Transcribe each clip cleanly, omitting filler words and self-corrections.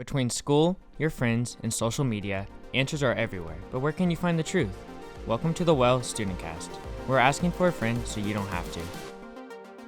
Between school, your friends, and social media, answers are everywhere, but where can you find the truth? Welcome to the StudentCast. We're asking for a friend so you don't have to.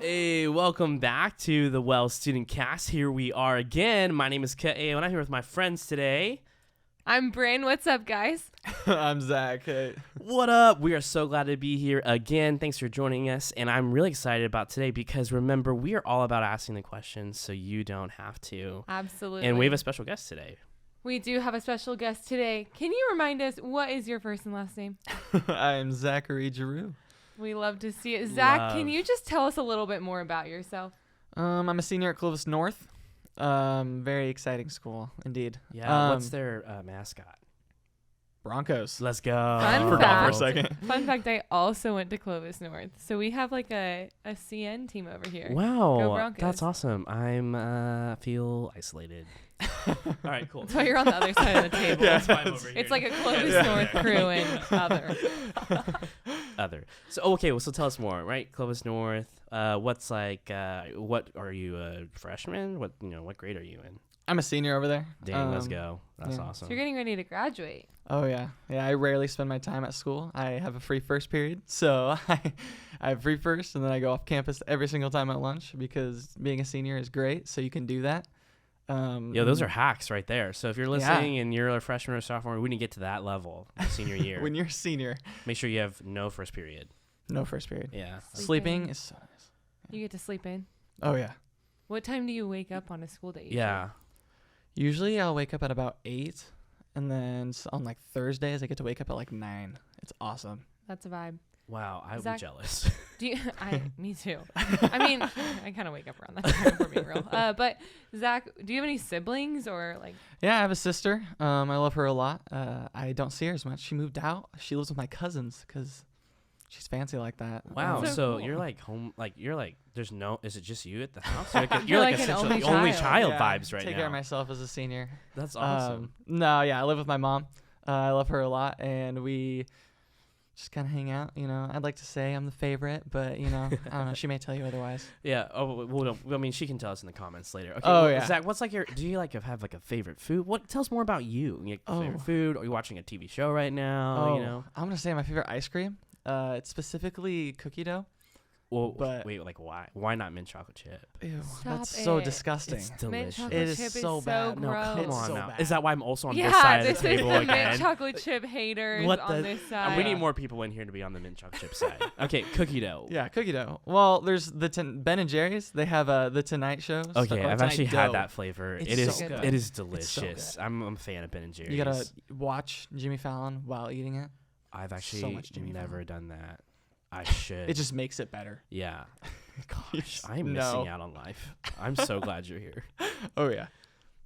Hey, welcome back to the StudentCast. Here we are again. My name is K.A. and I'm here with my friends today. I'm Brynn. What's up, guys? I'm Zach. Hey. What up? We are so glad to be here again. Thanks for joining us. And I'm really excited about today because remember, we are all about asking the questions so you don't have to. Absolutely. And we have a special guest today. We do have a special guest today. Can you remind us, what is your first and last name? I'm Zachary Giroux. We love to see it. Zach, can you just tell us a little bit more about yourself? I'm a senior at Clovis North. Very exciting school, indeed. Yeah, what's their mascot? Broncos. Let's go. Forgot for a second. Fun fact, I also went to Clovis North. So we have like a CN team over here. Wow. Go Broncos. That's awesome. I'm feel isolated. All right, cool. So you're on the other side of the table. Yeah, that's why I'm over here. It's like a Clovis North crew and other. So so tell us more, right? Clovis North. What's like? What are you a freshman? What grade are you in? I'm a senior over there. Dang, let's go. That's So awesome. you're getting ready to graduate. Oh yeah. I rarely spend my time at school. I have a free first period, so I have free first, and then I go off campus every single time at lunch because being a senior is great. So you can do that. Those are hacks right there. So if you're listening and you're a freshman or sophomore, we didn't get to that level senior year. When you're a senior, make sure you have no first period. no first period. Yeah. Sleeping is so nice. You get to sleep in. Oh yeah. What time do you wake up on a school day? Yeah. Usually I'll wake up at about 8, and then on like Thursdays I get to wake up at like 9. It's awesome. That's a vibe. Wow, I'm Zach, jealous. Me too. I mean, I kind of wake up around that time, for being real. But Zach, do you have any siblings or like? Yeah, I have a sister. I love her a lot. I don't see her as much. She moved out. She lives with my cousins because she's fancy like that. Wow, so cool. you're like home, like you're like, there's no, is it just you at the house? You're like an essentially only child Yeah, vibes right now. Take care of myself as a senior. That's awesome. No, yeah, I live with my mom. I love her a lot, and we just kind of hang out. I'd like to say I'm the favorite, but I don't know. She may tell you otherwise. Yeah. Oh, well, I mean, she can tell us in the comments later. Okay. Oh, yeah. Zach, what's like do you like have like a favorite food? Tell us more about you. Favorite food? Are you watching a TV show right now? I'm gonna say my favorite ice cream. It's specifically cookie dough. Well, but wait, like why? Why not mint chocolate chip? Ew, Stop that's so it. disgusting. It's Mint delicious. chocolate It is chip so is bad. so No, gross. Come It's on so now. bad. Is that why I'm also on this Yeah, side of this the is table the again? mint chocolate chip haters What on the- this side. We need more people in here to be on the mint chocolate chip side. Okay, cookie dough. Yeah, cookie dough. Well, there's the Ben and Jerry's. They have the Tonight Show. Okay, I've actually had that flavor. It's It is so good. it is It's so delicious. good. I'm a fan of Ben and Jerry's. You gotta watch Jimmy Fallon while eating it. I've so actually much Jimmy never done that. I should. It just makes it better. Yeah. Gosh, I'm missing out on life. I'm so glad you're here. Oh yeah.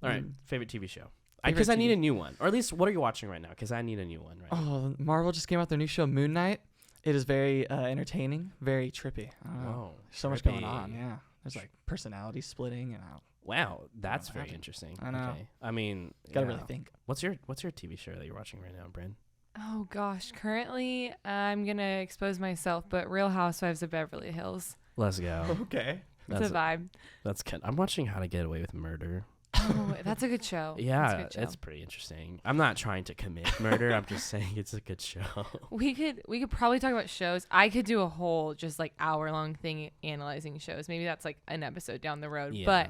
All right, favorite TV show. Favorite Because I need TV a new one, or at least what are you watching right now? Because I need a new one right now. Oh, Marvel just came out their new show Moon Knight. It is very entertaining, very trippy. I don't know. Whoa, There's so much going trippy. on. Yeah. There's like personality splitting and Wow, that's what very happened. interesting. I know. Okay. I mean, gotta yeah. really think. What's your TV show that you're watching right now, Brynn? Oh gosh, currently I'm gonna expose myself, but Real Housewives of Beverly Hills. Let's go. Okay. It's a vibe. That's good. I'm watching How to Get Away with Murder. Oh, that's a good show. Yeah, That's a good show. it's pretty interesting. I'm not trying to commit murder. I'm just saying it's a good show. We could probably talk about shows. I could do a whole just like hour-long thing analyzing shows. Maybe that's like an episode down the road. Yeah.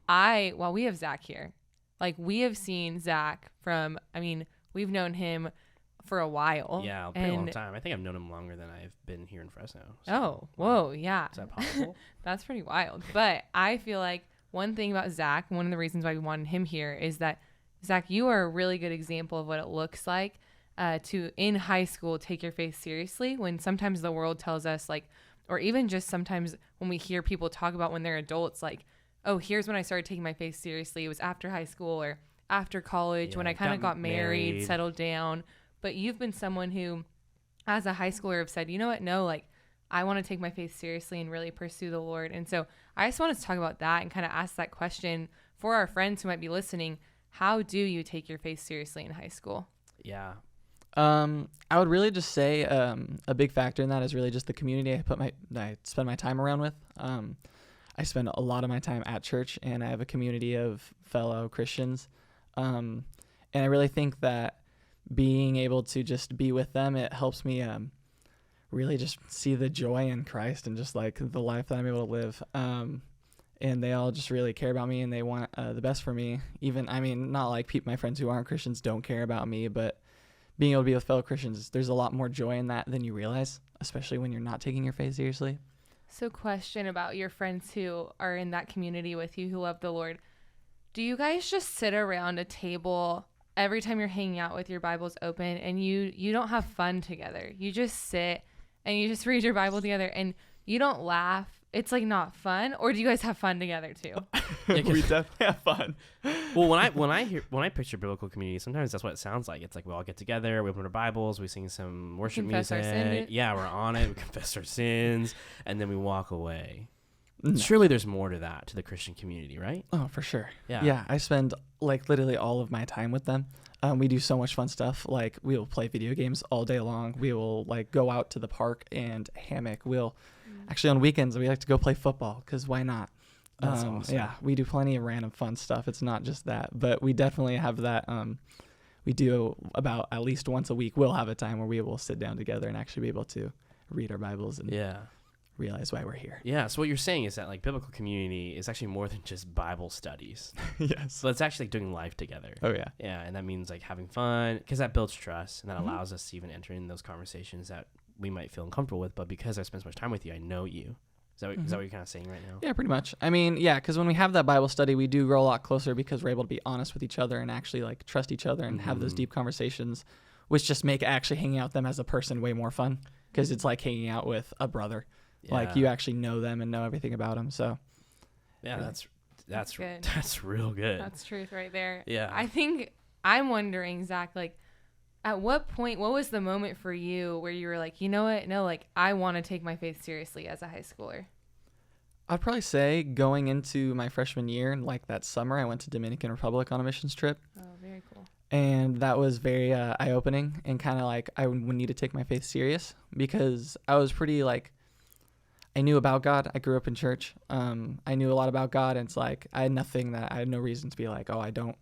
But while we have Zach here, like we have seen Zach we've known him for a while. Yeah, a pretty long time. I think I've known him longer than I've been here in Fresno. So. Oh, whoa, yeah. Is that possible? That's pretty wild. But I feel like one thing about Zach, one of the reasons why we wanted him here is that, Zach, you are a really good example of what it looks like to, in high school, take your faith seriously when sometimes the world tells us, like, or even just sometimes when we hear people talk about when they're adults, like, oh, here's when I started taking my faith seriously. It was after high school or after college when I kind of got married, settled down. But you've been someone who, as a high schooler, have said, you know what? No, like, I want to take my faith seriously and really pursue the Lord. And so I just want to talk about that and kind of ask that question for our friends who might be listening. How do you take your faith seriously in high school? Yeah. I would really just say a big factor in that is really just the community I spend my time around with. I spend a lot of my time at church, and I have a community of fellow Christians And I really think that being able to just be with them, it helps me really just see the joy in Christ and just like the life that I'm able to live. And they all just really care about me, and they want the best for me. Even, I mean, not like my friends who aren't Christians don't care about me, but being able to be with fellow Christians, there's a lot more joy in that than you realize, especially when you're not taking your faith seriously. So question about your friends who are in that community with you who love the Lord. Do you guys just sit around a table every time you're hanging out with your Bibles open, and you don't have fun together? You just sit and you just read your Bible together, and you don't laugh. It's like not fun, or do you guys have fun together too? We definitely have fun. Well, when I picture biblical community, sometimes that's what it sounds like. It's like we all get together, we open our Bibles, we sing some worship Confess our music. sin. Yeah, we're on it. We confess our sins, and then we walk away. No. Surely there's more to that, to the Christian community, right? Oh, for sure. Yeah. Yeah, I spend like literally all of my time with them. We do so much fun stuff. Like we will play video games all day long. We will like go out to the park and hammock. We'll actually on weekends we like to go play football because why not? That's awesome. Yeah, we do plenty of random fun stuff. It's not just that, but we definitely have that. We do about at least once a week. We'll have a time where we will sit down together and actually be able to read our Bibles and realize why we're here. Yeah. So what you're saying is that like biblical community is actually more than just Bible studies. Yes. So it's actually like doing life together. Oh yeah. Yeah, and that means like having fun because that builds trust and that allows us to even enter in those conversations that we might feel uncomfortable with. But because I spend so much time with you, I know you. Is that what you're kind of saying right now? Yeah, pretty much. I mean, yeah, because when we have that Bible study, we do grow a lot closer because we're able to be honest with each other and actually like trust each other and have those deep conversations, which just make actually hanging out with them as a person way more fun because it's like hanging out with a brother. Yeah. Like you actually know them and know everything about them. So Yeah, that's good. That's real good. That's truth right there. Yeah. I think I'm wondering, Zach, like at what point, what was the moment for you where you were like, you know what? No, like I want to take my faith seriously as a high schooler. I'd probably say going into my freshman year, like that summer, I went to Dominican Republic on a missions trip. Oh, very cool. And that was very eye-opening and kind of like I would need to take my faith serious because I was pretty like, I knew about God. I grew up in church. I knew a lot about God, and it's like I had no reason to be like, oh, I don't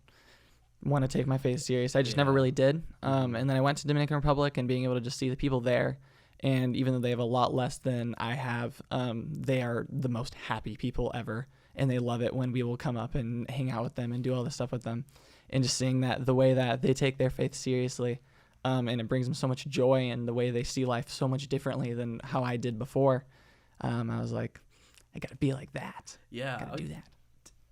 want to take my faith serious. I just never really did. And then I went to Dominican Republic and being able to just see the people there, and even though they have a lot less than I have, they are the most happy people ever, and they love it when we will come up and hang out with them and do all this stuff with them, and just seeing that the way that they take their faith seriously, and it brings them so much joy, and the way they see life so much differently than how I did before. I was like, I gotta be like that. Yeah. I gotta do that.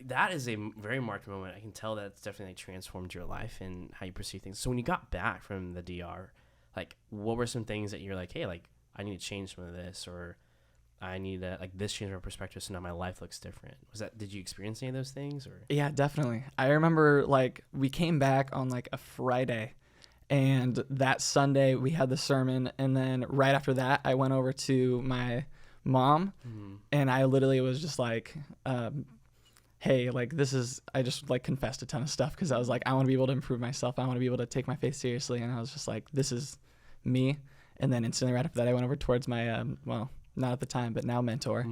That is a very marked moment. I can tell that's definitely transformed your life and how you perceive things. So when you got back from the DR, like what were some things that you're like, hey, like I need to change some of this, or I need to like this change my perspective so now my life looks different. Did you experience any of those things? Or Yeah, definitely. I remember like we came back on like a Friday, and that Sunday we had the sermon, and then right after that I went over to my mom and I literally was just like, hey, like I just like confessed a ton of stuff because I was like, I want to be able to improve myself. I want to be able to take my faith seriously. And I was just like, this is me. And then instantly right after that, I went over towards my, well, not at the time, but now mentor,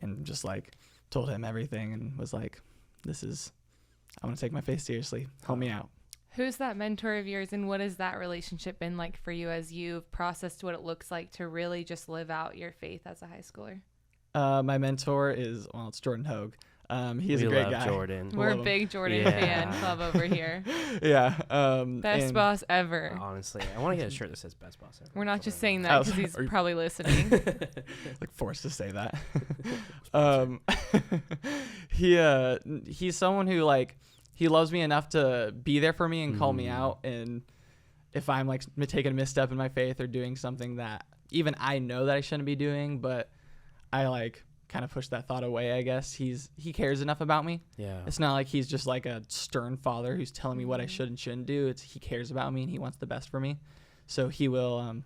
and just like told him everything and was like, I want to take my faith seriously. Help me out. Who's that mentor of yours, and what has that relationship been like for you as you've processed what it looks like to really just live out your faith as a high schooler? My mentor is, it's Jordan Hogue. He's a great guy. Jordan. We're a big Jordan fan club over here. Yeah. Best boss ever. Honestly, I want to get a shirt that says best boss ever. We're not just saying that because he's probably listening. Like forced to say that. He's someone who like, he loves me enough to be there for me and call me out. And if I'm like taking a misstep in my faith or doing something that even I know that I shouldn't be doing, but I like kind of push that thought away, I guess. He cares enough about me. Yeah. It's not like he's just like a stern father who's telling me what I should and shouldn't do. He cares about me and he wants the best for me. So he will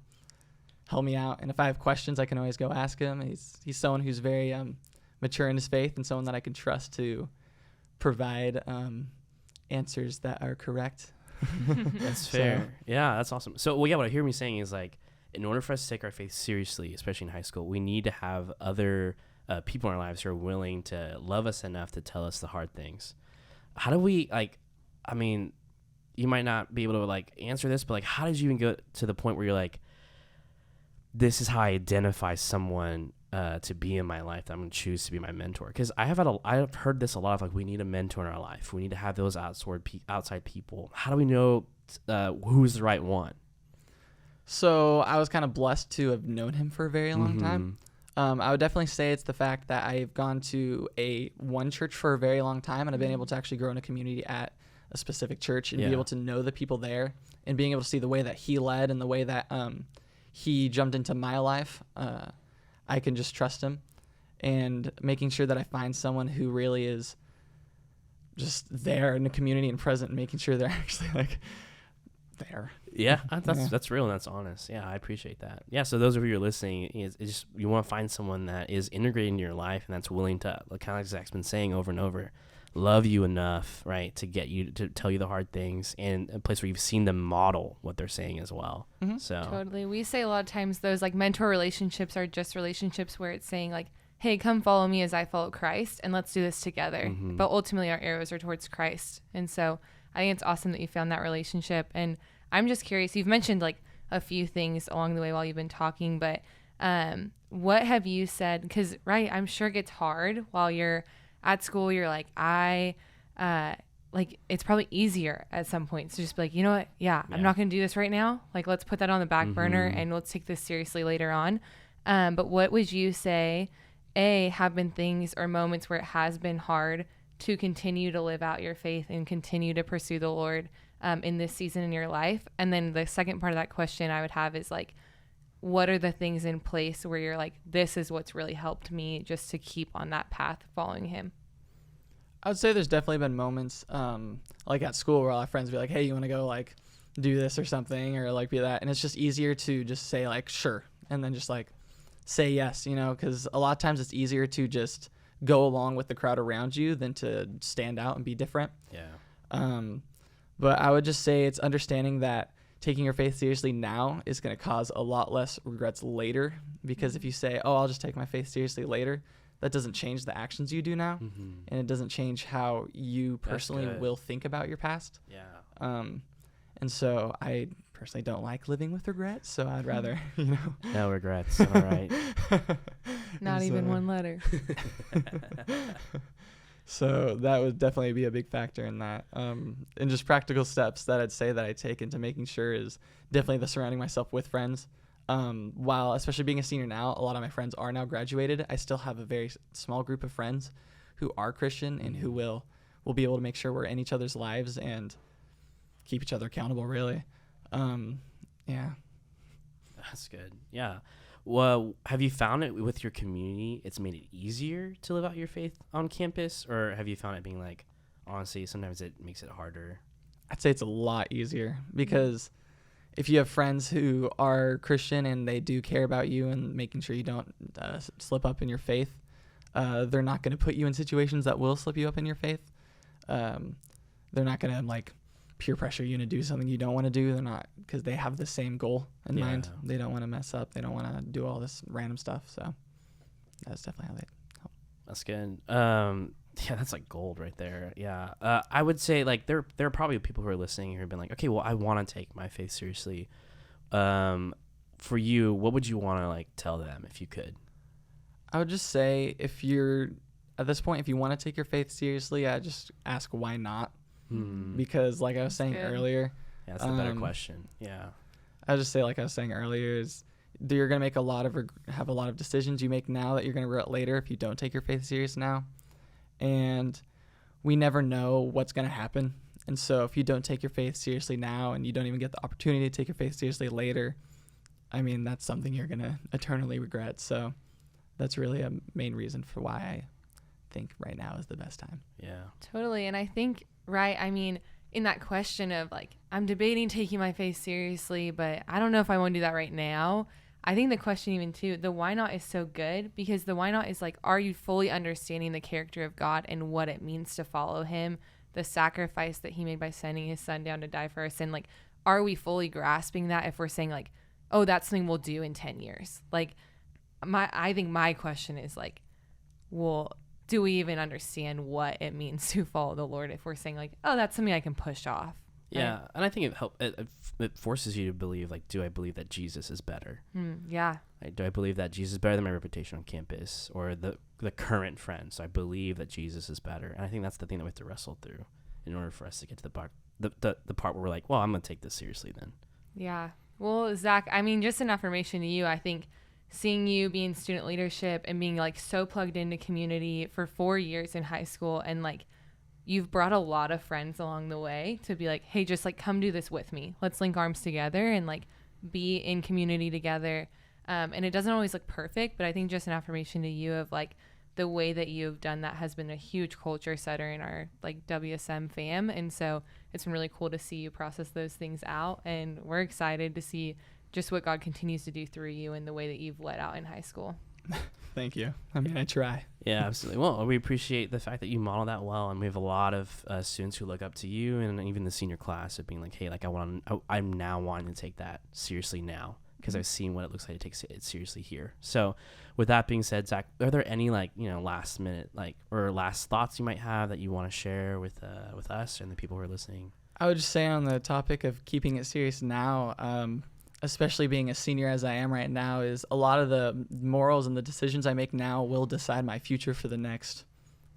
help me out. And if I have questions, I can always go ask him. He's someone who's very mature in his faith and someone that I can trust to provide answers that are correct. That's fair. Yeah, that's awesome. So, what I hear me saying is like, in order for us to take our faith seriously, especially in high school, we need to have other people in our lives who are willing to love us enough to tell us the hard things. How do we you might not be able to like answer this, but like, how did you even get to the point where you're like, this is how I identify someone to be in my life that I'm going to choose to be my mentor? Because I've heard this a lot of like, we need a mentor in our life. We need to have those outside people. How do we know who's the right one? So I was kind of blessed to have known him for a very long time. I would definitely say it's the fact that I've gone to one church for a very long time, and I've been able to actually grow in a community at a specific church and be able to know the people there, and being able to see the way that he led and the way that he jumped into my life. I can just trust him, and making sure that I find someone who really is just there in the community and present, and making sure they're actually like there. Yeah, that's real and that's honest. Yeah, I appreciate that. Yeah, so those of you who are listening, it's just, you want to find someone that is integrated into your life and that's willing to, kind of like Zach's been saying over and over, love you enough, right, to get you to tell you the hard things, and a place where you've seen them model what they're saying as well. So totally, we say a lot of times those like mentor relationships are just relationships where it's saying like, hey, come follow me as I follow Christ, and let's do this together. But ultimately our arrows are towards Christ. And so I think it's awesome that you found that relationship. And I'm just curious, you've mentioned like a few things along the way while you've been talking, but what have you said? Because, right, I'm sure it gets hard while you're at school. You're like, it's probably easier at some point to just be like, you know what? Yeah, I'm not going to do this right now. Like, let's put that on the back burner and let's take this seriously later on. But what would you say, have been things or moments where it has been hard to continue to live out your faith and continue to pursue the Lord in this season in your life? And then the second part of that question I would have is like, what are the things in place where you're like, this is what's really helped me just to keep on that path following him? I would say there's definitely been moments like at school where all our friends be like, hey, you want to go like do this or something, or like be that, and it's just easier to just say like sure, and then just like say yes, because a lot of times it's easier to just go along with the crowd around you than to stand out and be different. But I would just say it's understanding that taking your faith seriously now is going to cause a lot less regrets later, because if you say, oh, I'll just take my faith seriously later, that doesn't change the actions you do now, and it doesn't change how you personally will think about your past. And so I personally don't like living with regrets, so I'd rather, no regrets. All right. Not even one letter. So that would definitely be a big factor in that. And just practical steps that I'd say that I take into making sure is definitely the surrounding myself with friends. While especially being a senior now, a lot of my friends are now graduated, I still have a very small group of friends who are Christian and who will be able to make sure we're in each other's lives and keep each other accountable, really. Yeah. That's good. Yeah. Well, have you found it with your community, it's made it easier to live out your faith on campus, or have you found it being like, honestly, sometimes it makes it harder? I'd say it's a lot easier, because if you have friends who are Christian and they do care about you and making sure you don't slip up in your faith, they're not going to put you in situations that will slip you up in your faith. They're not going to like peer pressure you to do something you don't want to do. They're not, because they have the same goal in mind. They don't want to mess up. They don't want to do all this random stuff. So that's definitely how they help. That's good. Yeah, that's like gold right there. Yeah. I would say like there are probably people who are listening who have been like, okay, well, I want to take my faith seriously. For you, what would you want to like tell them if you could? I would just say, if you're at this point, if you want to take your faith seriously, I just ask why not. Because like I was saying earlier, that's the better question. Yeah. I would just say, like I was saying earlier, is you're going to make have a lot of decisions you make now that you're going to regret later if you don't take your faith serious now. And we never know what's going to happen. And so if you don't take your faith seriously now and you don't even get the opportunity to take your faith seriously later, I mean, that's something you're going to eternally regret. So that's really a main reason for why I think right now is the best time. Yeah. Totally. And I think, right, I mean, in that question of like, I'm debating taking my faith seriously, but I don't know if I want to do that right now. I think the question even too, the why not is so good, because the why not is like, are you fully understanding the character of God and what it means to follow him, the sacrifice that he made by sending his son down to die for our sin? Like, are we fully grasping that if we're saying like, oh, that's something we'll do in 10 years? Like, I think my question is like, well, do we even understand what it means to follow the Lord if we're saying like, oh, that's something I can push off? Yeah, and I think it forces you to believe, like, do I believe that Jesus is better? Yeah. Like, do I believe that Jesus is better than my reputation on campus or the current friends? So I believe that Jesus is better, and I think that's the thing that we have to wrestle through in order for us to get to the part where we're like, well, I'm gonna take this seriously then. Yeah. Well, Zach, I mean, just an affirmation to you. I think seeing you be in student leadership and being like so plugged into community for 4 years in high school, and like you've brought a lot of friends along the way to be like, hey, just like come do this with me. Let's link arms together and like be in community together. And it doesn't always look perfect, but I think just an affirmation to you of like the way that you've done that has been a huge culture setter in our like WSM fam. And so it's been really cool to see you process those things out. And we're excited to see just what God continues to do through you and the way that you've led out in high school. Thank you. I mean, I try. Yeah, absolutely. Well, we appreciate the fact that you model that well, and we have a lot of students who look up to you, and even the senior class of being like, hey, like I'm now wanting to take that seriously now because I've seen what it looks like to take it seriously here. So, with that being said, Zach, are there any last minute or last thoughts you might have that you want to share with us and the people who are listening? I would just say on the topic of keeping it serious now, especially being a senior as I am right now, is a lot of the morals and the decisions I make now will decide my future for the next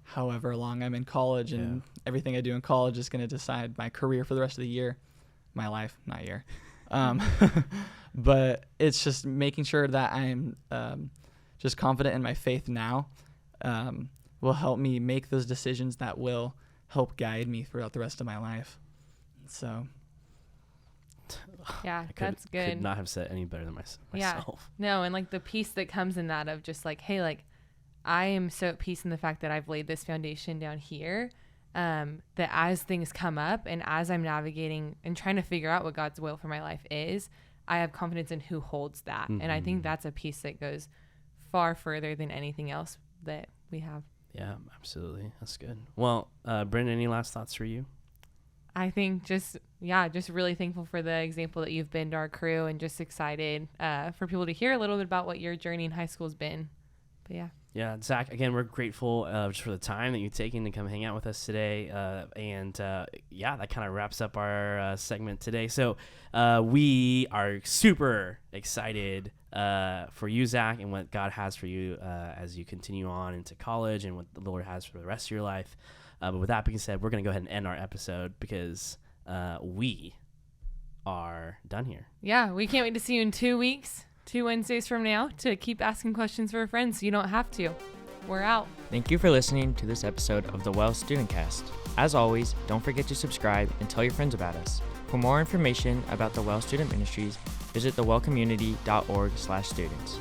however long I'm in college, and everything I do in college is going to decide my career for the rest of the year, my life, not year. But it's just making sure that I'm just confident in my faith now will help me make those decisions that will help guide me throughout the rest of my life. So yeah, that's good. Could not have said any better than myself. Yeah. No, and like the peace that comes in that of just like, hey, like I am so at peace in the fact that I've laid this foundation down here, that as things come up and as I'm navigating and trying to figure out what God's will for my life is, I have confidence in who holds that. Mm-hmm. And I think that's a piece that goes far further than anything else that we have. Yeah, absolutely. That's good. Well, Brynn, any last thoughts for you? I think just really thankful for the example that you've been to our crew, and just excited for people to hear a little bit about what your journey in high school has been. But yeah. Yeah, Zach, again, we're grateful just for the time that you've taken to come hang out with us today. And that kind of wraps up our segment today. So we are super excited for you, Zach, and what God has for you as you continue on into college and what the Lord has for the rest of your life. But with that being said, we're going to go ahead and end our episode because we are done here. Yeah, we can't wait to see you in 2 weeks, 2 Wednesdays from now, to keep asking questions for our friends so you don't have to. We're out. Thank you for listening to this episode of the Well StudentCast. As always, don't forget to subscribe and tell your friends about us. For more information about the Well Student Ministries, visit thewellcommunity.org/students.